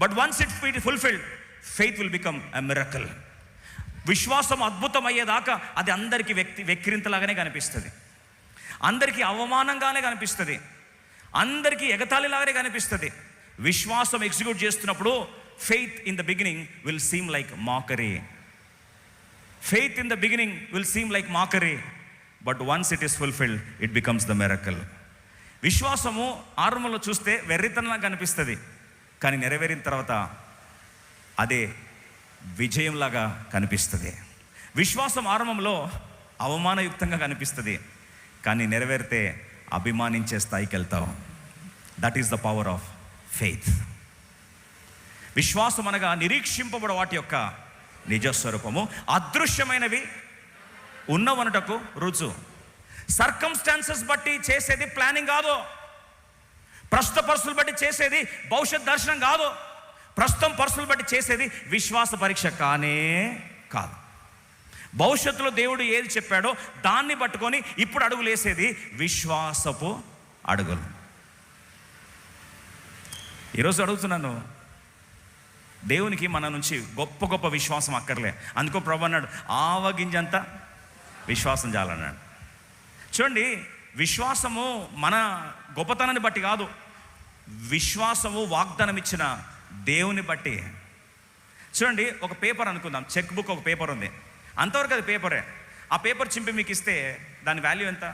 But once it fulfilled, faith will become a miracle. విశ్వాసం అద్భుతం అయ్యేదాకా అది అందరికీ వెక్కిరింతలాగానే కనిపిస్తుంది, అందరికీ అవమానంగానే కనిపిస్తుంది, అందరికీ ఎగతాళిలాగానే కనిపిస్తుంది. విశ్వాసం ఎగ్జిక్యూట్ చేస్తున్నప్పుడు faith in the beginning will seem like మాకరీ. Faith in the beginning will seem like మాకరీ, but once it is fulfilled it becomes the miracle. విశ్వాసము ఆరంభంలో చూస్తే వెర్రితనంగా కనిపిస్తుంది, కానీ నెరవేరిన తర్వాత అదే విజయంలాగా కనిపిస్తుంది. విశ్వాసం ఆరంభంలో అవమానయుక్తంగా కనిపిస్తుంది, కానీ నెరవేరితే అభిమానించే స్థాయికి వెళ్తావు. That is the power of faith. విశ్వాసం అనగా నిరీక్షింపబడ వాటి యొక్క నిజస్వరూపము, అదృశ్యమైనవి ఉన్నవనుటకు రుజు. సర్కమ్స్టాన్సెస్ బట్టి చేసేది ప్లానింగ్ కాదు, ప్రస్తుత పరిస్థితులు బట్టి చేసేది భవిష్యత్ దర్శనం కాదు, ప్రస్తుతం పరిస్థితులు బట్టి చేసేది విశ్వాస పరీక్ష కానే కాదు. భవిష్యత్తులో దేవుడు ఏది చెప్పాడో దాన్ని పట్టుకొని ఇప్పుడు అడుగులు వేసేది విశ్వాసపు అడుగులు. ఈరోజు అడుగుతున్నాను, దేవునికి మన నుంచి గొప్ప గొప్ప విశ్వాసం అక్కర్లే. అందుకో ప్రభు అన్నాడు, ఆవగింజంత విశ్వాసం చాలన్నాడు. చూడండి, విశ్వాసము మన గొప్పతనాన్ని బట్టి కాదు, విశ్వాసము వాగ్దానం ఇచ్చిన దేవుని బట్టి. చూడండి, ఒక పేపర్ అనుకుందాం, చెక్ బుక్ ఒక పేపర్ ఉంది, అంతవరకు అది పేపరే. ఆ పేపర్ చింపి మీకు ఇస్తే దాని వాల్యూ ఎంత?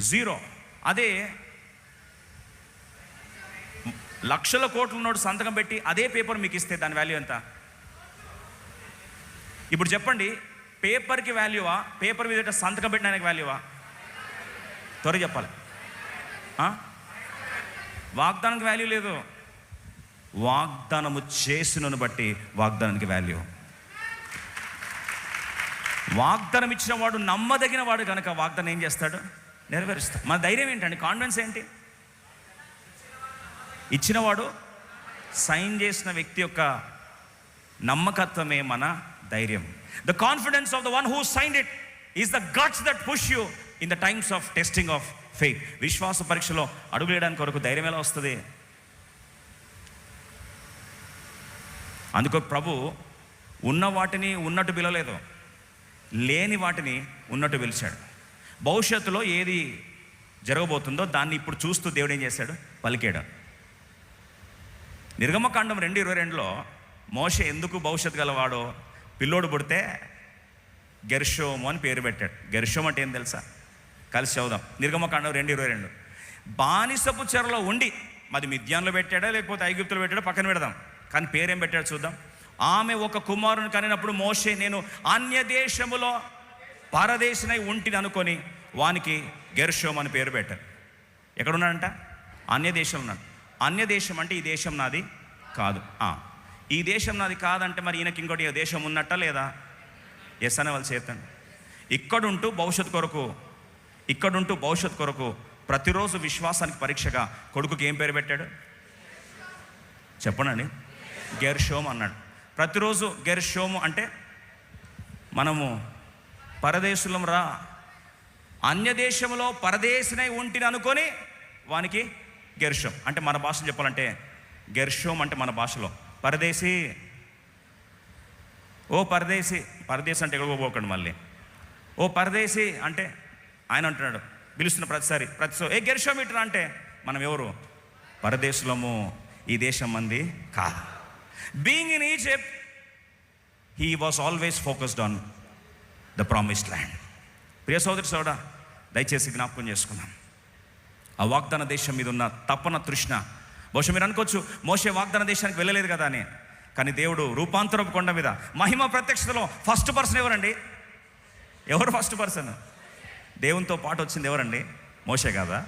0. అదే లక్షల కోట్ల నోటు సంతకం పెట్టి అదే పేపర్ మీకు ఇస్తే దాని వాల్యూ ఎంత? ఇప్పుడు చెప్పండి, పేపర్కి వాల్యూవా, పేపర్ మీద సంతకం పెట్టడానికి వాల్యూవా? త్వరగా చెప్పాలి. వాగ్దానానికి వాల్యూ లేదు, వాగ్దానము చేసినను బట్టి వాగ్దానానికి వాల్యూ. వాగ్దానం ఇచ్చిన వాడు నమ్మదగిన వాడు కనుక వాగ్దానం ఏం చేస్తాడు? నెరవేరుస్తాడు. మన ధైర్యం ఏంటండి? కాన్ఫిడెన్స్ ఏంటి? ఇచ్చినవాడు సైన్ చేసిన వ్యక్తి యొక్క నమ్మకత్వమే మన ధైర్యం. The confidence of the one who signed it is the guts that push you in the times of testing of faith. విశ్వాస పరీక్షలో అడుగు వేయడానికి కొరకు ధైర్యం ఎలా వస్తుంది? అందుకో ప్రభు ఉన్న వాటిని ఉన్నట్టు పిలవలేదు, లేని వాటిని ఉన్నట్టు పిలిచాడు. భవిష్యత్తులో ఏది జరగబోతుందో దాన్ని ఇప్పుడు చూస్తూ దేవుడు ఏం చేశాడు? పలికాడు. నిర్గమకాండం 2:22లో మోషే ఎందుకు భవిష్యత్తు గలవాడో, పిల్లోడు పుడితే గెర్షోము అని పేరు పెట్టాడు. గెర్షోము అంటే ఏం తెలుసా? కలిసి చదువుదాం. నిర్గమకాండం 2:22. బానిసపు చెరలో ఉండి, మరి మిద్యాన్లో పెట్టాడా లేకపోతే ఐగుప్తులో పెట్టాడా పక్కన పెడదాం, కానీ పేరేం పెట్టాడు చూద్దాం. ఆమె ఒక కుమారుని కనినప్పుడు మోషే, నేను అన్యదేశములో పరదేశినై ఉంటిని అనుకొని వానికి గెర్షోము అని పేరు పెట్టాడు. ఎక్కడున్నాడంట? అన్యదేశం ఉన్నాడు. అన్యదేశం అంటే ఈ దేశం నాది కాదు. ఈ దేశం నాది కాదంటే మరి ఈయనకి ఇంకోటి దేశం ఉన్నట్ట లేదా? ఎస్ అనే వాళ్ళు చేతండి. ఇక్కడుంటూ భవిష్యత్తు కొరకు ప్రతిరోజు విశ్వాసానికి పరీక్షగా కొడుకుకి ఏం పేరు పెట్టాడు చెప్పండి? గెర్షోము అన్నాడు. ప్రతిరోజు గెర్షోము అంటే మనము పరదేశులం రా, అన్యదేశంలో పరదేశినై ఉంటిని అనుకొని వానికి గెర్షోం అంటే, మన భాషలో చెప్పాలంటే గెర్షోం అంటే మన భాషలో పరదేశీ. ఓ పరదేశీ, పరదేశీ అంటే ఎక్కడికో పోకండి మళ్ళీ. ఓ పరదేశీ అంటే ఆయన అంటున్నాడు పిలుస్తున్న ప్రతిసారి ఏ గెర్షోం ఇట్రా అంటే మనం ఎవరు? పరదేశులము, ఈ దేశం మంది కా. Being in Egypt he was always focused on the promised land. ప్రియ సోదరి సోడా, దయచేసి జ్ఞాపకం చేసుకున్నాం ఆ వాగ్దాన దేశం మీద ఉన్న తపన, తృష్ణ. బహుశా మీరు అనుకోవచ్చు మోషే వాగ్దాన దేశానికి వెళ్ళలేదు కదా అని, కానీ దేవుడు రూపాంతరపు కొండ మీద మహిమ ప్రత్యక్షతలో ఫస్ట్ పర్సన్ ఎవరండి? ఎవరు ఫస్ట్ పర్సన్? దేవునితో పాటు వచ్చింది ఎవరండి? మోషే కాదా?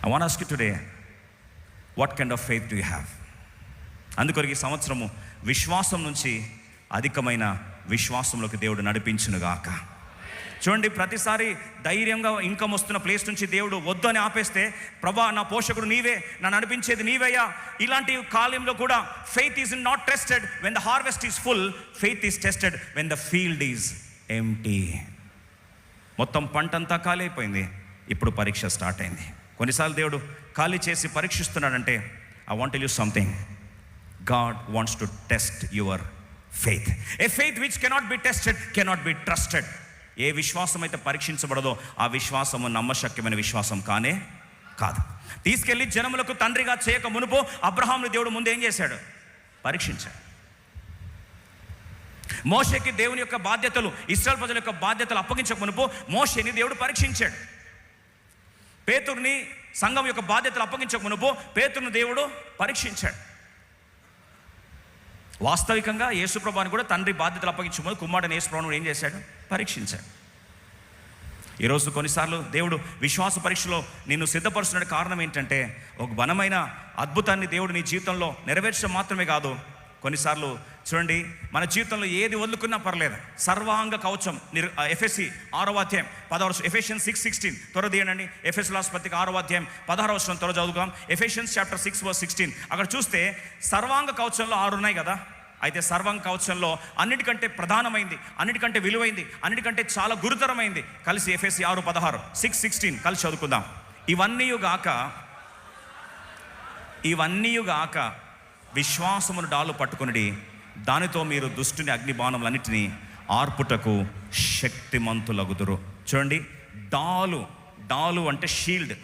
I want ask you today, what kind of faith do you have? అందుకొరకు ఈ సంవత్సరము విశ్వాసం నుంచి అధికమైన విశ్వాసంలోకి దేవుడు నడిపించునుగాక. చూడండి, ప్రతిసారి ధైర్యంగా ఇన్కమ్ వస్తున్న ప్లేస్ నుంచి దేవుడు వద్దు అని ఆపేస్తే, ప్రభా నా పోషకుడు నీవే, నా నడిపించేది నీవేయా, ఇలాంటి కాలంలో కూడా faith is not tested when the harvest is full, faith is tested when the field is empty. మొత్తం పంట అంతా ఖాళీ అయిపోయింది, ఇప్పుడు పరీక్ష స్టార్ట్ అయింది. కొన్నిసార్లు దేవుడు ఖాళీ చేసి పరీక్షిస్తున్నాడంటే, I want tell you something. God wants to test your faith. A faith which cannot be tested cannot be trusted. ఏ విశ్వాసం అయితే పరీక్షించబడదో ఆ విశ్వాసము నమ్మశక్యమైన విశ్వాసం కానే కాదు. తీసుకెళ్ళి జనములకు తండ్రిగా చేయక మునుపు అబ్రహాముని దేవుడు ముందు ఏం చేశాడు? పరీక్షించాడు. మోషేకి దేవుని యొక్క బాధ్యతలు, ఇశ్రాయేలు ప్రజల యొక్క బాధ్యతలు అప్పగించక మునుపు మోషేని దేవుడు పరీక్షించాడు. పేతురుని సంఘం యొక్క బాధ్యతలు అప్పగించక మునుపు పేతురుని దేవుడు పరీక్షించాడు. వాస్తవికంగా యేసుప్రభుని కూడా తండ్రి బాధ్యతలు అప్పగించమని కుమారుడైన యేసుప్రభుని ఏం చేశాడు? పరీక్షించాడు. ఈరోజు కొన్నిసార్లు దేవుడు విశ్వాస పరీక్షలో నిన్ను సిద్ధపరుస్తున్న కారణం ఏంటంటే, ఒక బలమైన అద్భుతాన్ని దేవుడు నీ జీవితంలో నెరవేర్చడం మాత్రమే కాదు. కొన్నిసార్లు చూడండి, మన జీవితంలో ఏది వదులుకున్నా పర్లేదు, సర్వాంగ కవచం. ఎఫెసి 6వ అధ్యాయం 16, ఎఫెషియన్స్ 6:16 త్వర తీయండి. ఎఫెసు రాసిన పత్రిక 6వ అధ్యాయం 16వ వచనం త్వర చదువుదాం. Ephesians chapter 6:16. అక్కడ చూస్తే సర్వాంగ కవచంలో 6 ఉన్నాయి కదా. అయితే సర్వాంగ కవచంలో అన్నిటికంటే ప్రధానమైంది, అన్నిటికంటే విలువైంది, అన్నిటికంటే చాలా గురుతరమైంది కలిసి ఎఫెసి 6:16, 6:16 కలిసి చదువుకుందాం. ఇవన్నీయుగాక విశ్వాసమును డాలు పట్టుకుని దానితో మీరు దుష్టుని అగ్నిబాణములన్నిటినీ ఆర్పుటకు శక్తిమంతులగుదురు. చూడండి, డాలు అంటే షీల్డ్.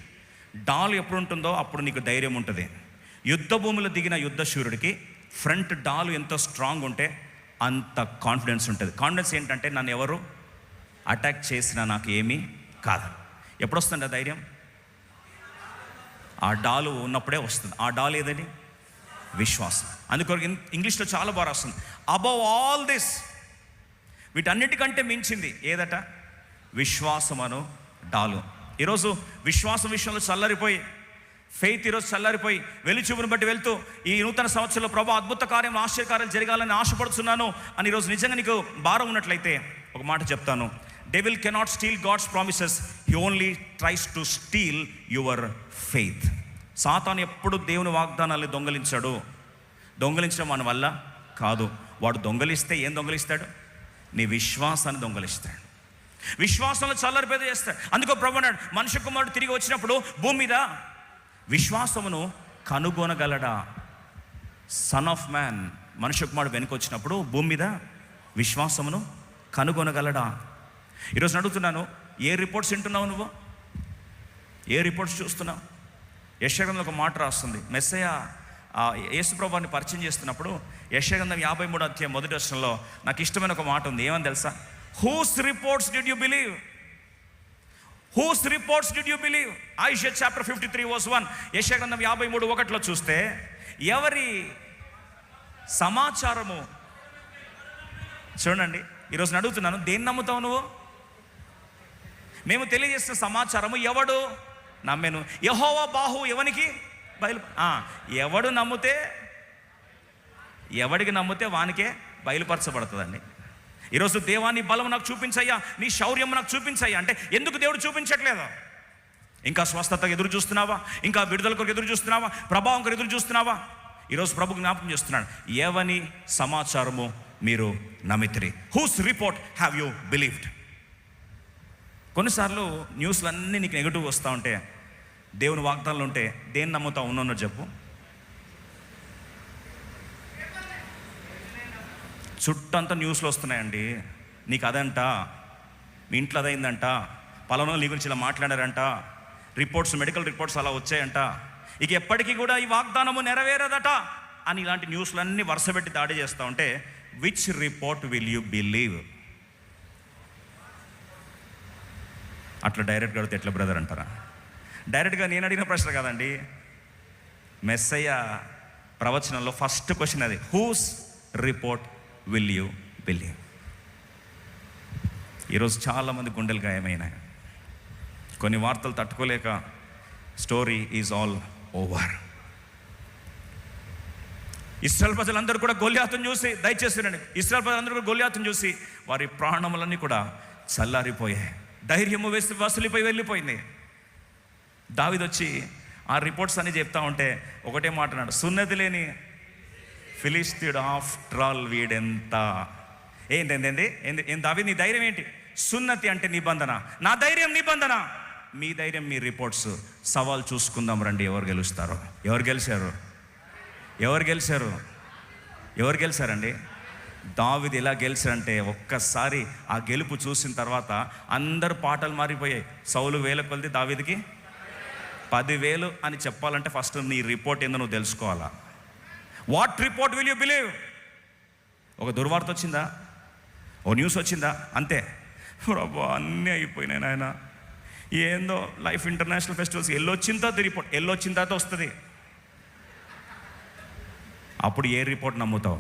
డాలు ఎప్పుడు ఉంటుందో అప్పుడు నీకు ధైర్యం ఉంటుంది. యుద్ధ భూమిలో దిగిన యుద్ధ శూరుడికి ఫ్రంట్ డాలు ఎంత స్ట్రాంగ్ ఉంటే అంత కాన్ఫిడెన్స్ ఉంటుంది. కాన్ఫిడెన్స్ ఏంటంటే, నన్ను ఎవరు అటాక్ చేసినా నాకు ఏమీ కాదు. ఎప్పుడు వస్తుంది ఆ ధైర్యం? ఆ డాలు ఉన్నప్పుడే వస్తుంది. ఆ డాలు ఏదని? విశ్వాసం. అందుకొరకు ఇంగ్లీష్లో చాలా బాగా వస్తుంది, అబవ్ ఆల్ దిస్, వీటన్నిటికంటే మించింది ఏదట? విశ్వాసమను డాలు. ఈరోజు విశ్వాసం విషయంలో చల్లరిపోయి, ఫెయిత్ ఈరోజు చల్లారిపోయి వెలుచువును బట్టి వెళ్తూ ఈ నూతన సంవత్సరంలో ప్రభు అద్భుత కార్యం, ఆశ్చర్యకార్యాలు జరగాలని ఆశపడుతున్నాను అని ఈరోజు నిజంగా నీకు భారం ఉన్నట్లయితే ఒక మాట చెప్తాను. Devil cannot steal God's promises, he only tries to steal your faith. సాతాను ఎప్పుడు దేవుని వాగ్దానాన్ని దొంగలించడం మన వల్ల కాదు. వాడు దొంగలిస్తే ఏం దొంగలిస్తాడు? నీ విశ్వాసాన్ని దొంగలిస్తాడు. విశ్వాసంలో చల్లరిపేద చేస్తాడు. అందుకో ప్రభు అన్నాడు, మనుష్య కుమారుడు తిరిగి వచ్చినప్పుడు భూమి మీద విశ్వాసమును కనుగొనగలడా? సన్ ఆఫ్ మ్యాన్, మనుష్య కుమారుడు వెనుక వచ్చినప్పుడు భూమి మీద విశ్వాసమును కనుగొనగలడా? ఈరోజు అడుగుతున్నాను, ఏ రిపోర్ట్స్ వింటున్నావు నువ్వు? ఏ రిపోర్ట్స్ చూస్తున్నావు? యెషయా గ్రంథంలో ఒక మాట రాస్తుంది. మెస్సయ్య యేసుప్రభుని పరిచయం చేస్తున్నప్పుడు యెషయా గ్రంథం 53వ అధ్యాయం 1వ వచనంలో నాకు ఇష్టమైన ఒక మాట ఉంది. ఏమని తెలుసా? Whose reports did you believe? Whose reports did you believe? Isaiah chapter 53:1. యెషయా గ్రంథం 53:1 చూస్తే, ఎవరి సమాచారము? చూడండి, ఈరోజు అడుగుతున్నాను, దేన్ని నమ్ముతావు నువ్వు? మేము తెలియజేసిన సమాచారము ఎవడు నమ్మెను? యెహోవా బాహు ఎవనికి బయలు. ఎవడికి నమ్మితే వానికే బయలుపరచబడుతుందండి. ఈరోజు దేవాన్ని బలం నాకు చూపించయ్యా, నీ శౌర్యం నాకు చూపించయ్యా అంటే ఎందుకు దేవుడు చూపించట్లేదు? ఇంకా స్వస్థతకు ఎదురు చూస్తున్నావా? ఇంకా విడుదల కొరకు ఎదురు చూస్తున్నావా? ప్రభావం కొరకు ఎదురు చూస్తున్నావా? ఈరోజు ప్రభు జ్ఞాపకం చేస్తున్నాడు, ఎవని సమాచారము మీరు నమ్మితిరి? Whose report have you believed? కొన్నిసార్లు న్యూస్లు అన్నీ నీకు నెగిటివ్ వస్తూ ఉంటే, దేవుని వాగ్దానాలు ఉంటే దేన్ని నమ్ముతావు? ఉన్నో చెప్పు. చుట్టంతా న్యూస్లు వస్తున్నాయండి, నీకు అదంట, మీ ఇంట్లో అదైందంట, పలానా నీ గురించి ఇలా మాట్లాడారంట, రిపోర్ట్స్, మెడికల్ రిపోర్ట్స్ అలా వచ్చాయంట, ఇక ఎప్పటికీ కూడా ఈ వాగ్దానము నెరవేరదట అని ఇలాంటి న్యూస్లన్నీ వరుసపెట్టి దాడి చేస్తూ ఉంటే, which report will you believe? అట్లా డైరెక్ట్గా అడిగితే ఎట్లా బ్రదర్ అంటారా? డైరెక్ట్గా నేను అడిగిన ప్రశ్న కాదండి, మెస్సయ్య ప్రవచనంలో ఫస్ట్ క్వశ్చన్ అది, who's report will you believe? ఈరోజు చాలామంది గుండెలు గాయమైనాయి. కొన్ని వార్తలు తట్టుకోలేక స్టోరీ ఈజ్ ఆల్ ఓవర్. ఇశ్రాయేలు ప్రజలందరూ కూడా గొల్యాతును చూసి, దయచేసి ఇశ్రాయేలు ప్రజలందరూ కూడా గొల్యాతును చూసి వారి ప్రాణములన్నీ కూడా చల్లారిపోయాయి. ధైర్యము వసూలిపోయి వెళ్ళిపోయింది. దావీదు వచ్చి ఆ రిపోర్ట్స్ అన్ని చెప్తా ఉంటే ఒకటే మాట అన్నాడు, సున్నతి లేని ఫిలిస్తీయుడు ఆఫ్టర్ ఆల్ వీడెంత. ఏంటి దావీదు, నీ ధైర్యం ఏంటి? సున్నతి అంటే నిబంధన, నా ధైర్యం నిబంధన. మీ ధైర్యం, మీ రిపోర్ట్స్. సవాల్ చూసుకుందాం రండి, ఎవరు గెలుస్తారో. ఎవరు గెలిచారు? ఎవరు గెలిచారు? ఎవరు గెలిచారండి? దావీదు ఎలా గెలిచారంటే, ఒక్కసారి ఆ గెలుపు చూసిన తర్వాత అందరు పాటలు మారిపోయాయి. సౌలు 1000 కొలిది, దావీదుకి 10,000 అని చెప్పాలంటే ఫస్ట్ నీ రిపోర్ట్ ఏందో నువ్వు తెలుసుకోవాలా. What report will you believe? ఒక దుర్వార్త వచ్చిందా, ఓ న్యూస్ వచ్చిందా, అంతే. ప్రభు అన్నీ అయిపోయినాయి నాయన. ఏందో లైఫ్ ఇంటర్నేషనల్ ఫెస్టివల్స్ వెళ్ళొచ్చిన తర్వాత రిపోర్ట్, వెళ్ళొచ్చిన తర్వాత వస్తుంది. అప్పుడు ఏ రిపోర్ట్ నమ్ముతావు?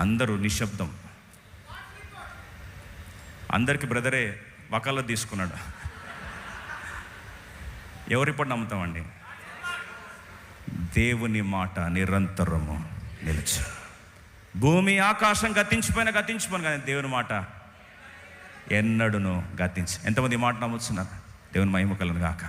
అందరూ నిశ్శబ్దం. అందరికి బ్రదరే వకాల్లో తీసుకున్నాడు. ఎవరి రిపోర్ట్ నమ్ముతామండి? దేవుని మాట నిరంతరము నిలిచి. భూమి ఆకాశం గతించిపోయిన కానీ దేవుని మాట ఎన్నడూను గతించి. ఎంతమంది మాట నమ్ముతున్నారు? దేవుని మహిమ కలుగును గాక.